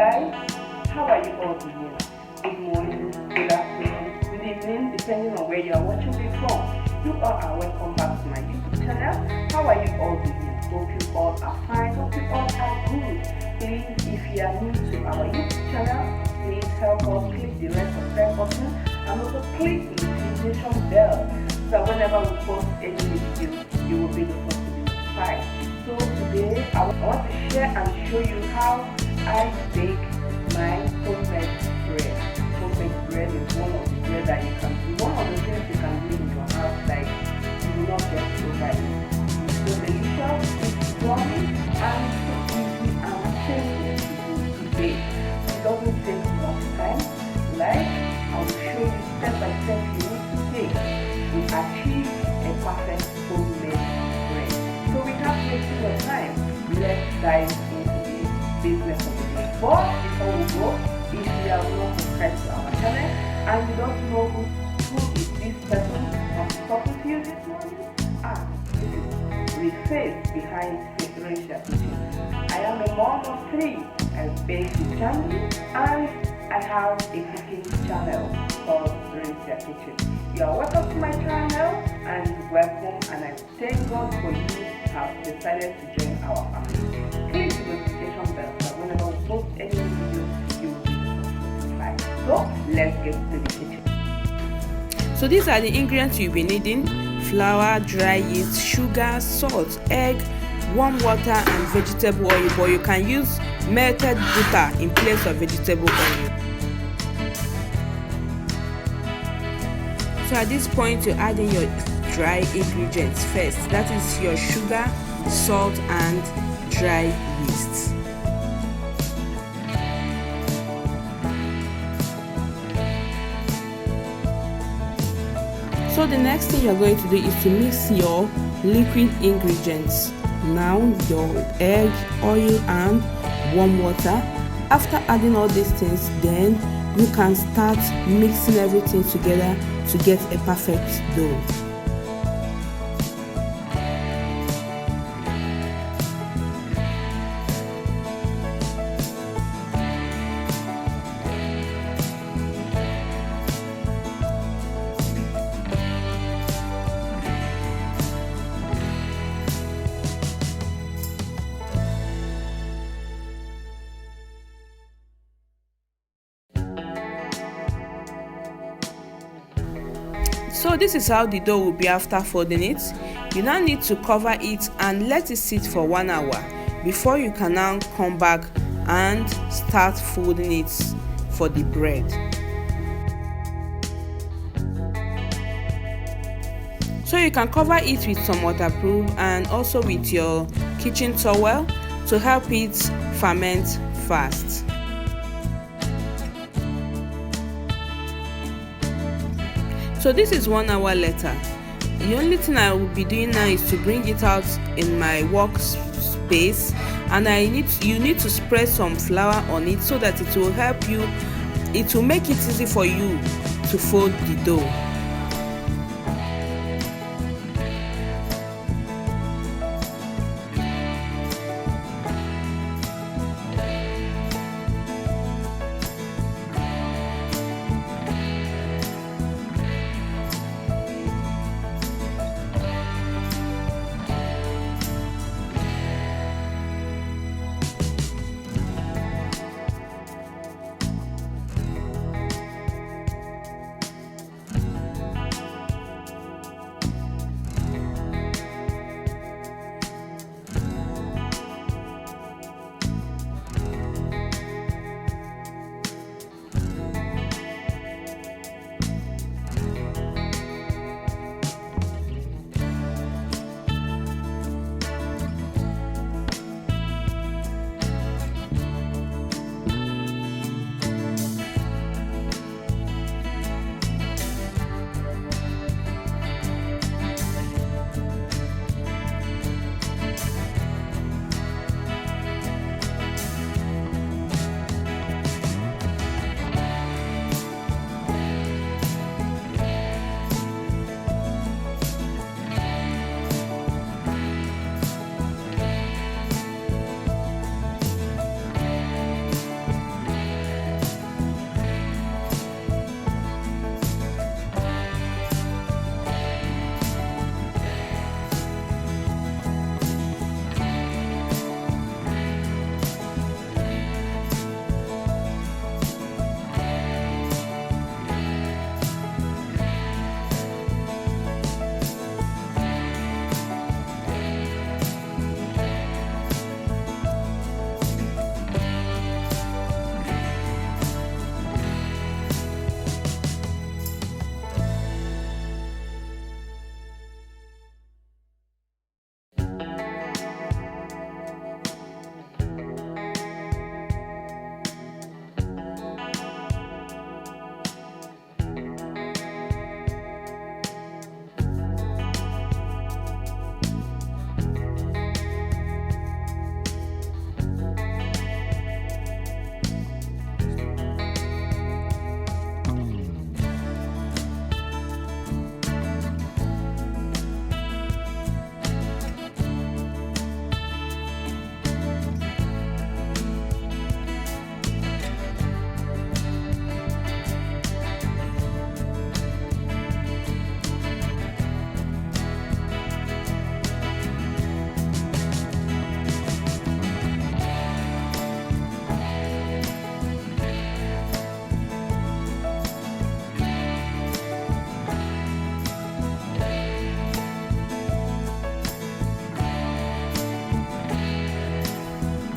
guys, how are you all doing? Good morning, good afternoon, good evening, depending on where you are watching me from. You all are welcome back to my YouTube channel. How are you all doing? Hope you all are fine, hope you all are good. Please, if you are new to our YouTube channel, please help us click the red subscribe button and also click the notification bell so that whenever we post any video, you will be the first to be notified. So today I want to share and show you how I bake my homemade bread. Homemade bread is one of the bread that you can do, one of the things you can do in your house like you will not get overeat. It's so delicious, it's yummy, and so easy and simple to bake. It doesn't take much time. Like I will show you step by step you need to take to achieve a perfect homemade bread. So we have wasted no time. Let's dive into the business of the day. But before we go, if you have not subscribed to our channel and you don't know who is this person I'm talking to you this morning, this is the face behind Rencia Kitchen. I am a mom of 3. I bake with family and I have a cooking channel called Rencia Kitchen. You are welcome to my channel and welcome, and I thank God for you have decided to join our family. Click the notification bell so that whenever we post any video, you will be notified. So let's get to the kitchen. So these are the ingredients you'll be needing: flour, dry yeast, sugar, salt, egg, warm water, and vegetable oil, but you can use melted butter in place of vegetable oil. So at this point, you add in your dry ingredients first. That is your sugar, salt, and dry yeast. So the next thing you're going to do is to mix your liquid ingredients. Now your egg, oil, and warm water. After adding all these things, then you can start mixing everything together to get a perfect dough. So this is how the dough will be after folding it. You now need to cover it and let it sit for 1 hour before you can now come back and start folding it for the bread. So you can cover it with some waterproof and also with your kitchen towel to help it ferment fast. So this is 1 hour later. The only thing I will be doing now is to bring it out in my workspace, and you need to spread some flour on it so that it will help you, it will make it easy for you to fold the dough.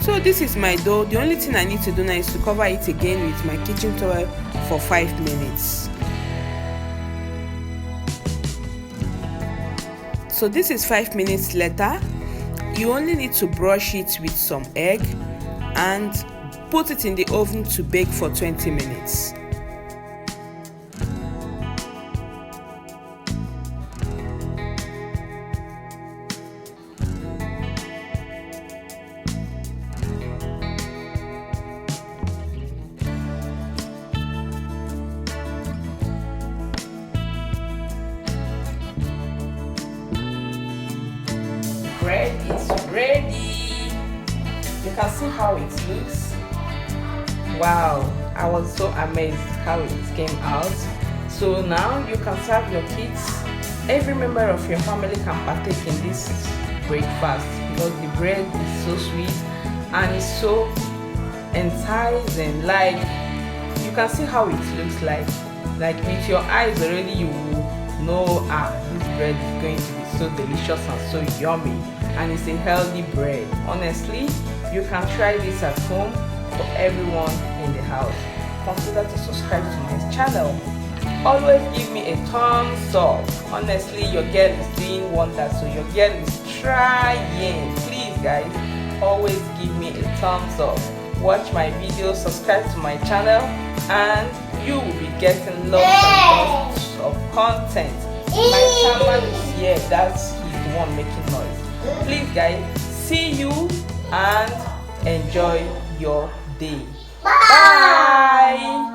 So this is my dough. The only thing I need to do now is to cover it again with my kitchen towel for 5 minutes. So this is 5 minutes later. You only need to brush it with some egg and put it in the oven to bake for 20 minutes. Bread is ready. You can see how it looks. Wow, I was so amazed how it came out. So now you can serve your kids. Every member of your family can partake in this breakfast because the bread is so sweet and it's so enticing. Like, you can see how it looks like with your eyes already you will know, this bread is going to be so delicious and so yummy, and it's a healthy bread. Honestly, you can try this at home for everyone in the house. Consider to subscribe to my channel. Always give me a thumbs up. Honestly, your girl is doing wonders, so your girl is trying. Please guys, always give me a thumbs up. Watch my videos, subscribe to my channel, and you will be getting lots and lots of content. My chairman is here, he's the one making noise. Please guys, see you and enjoy your day. Bye.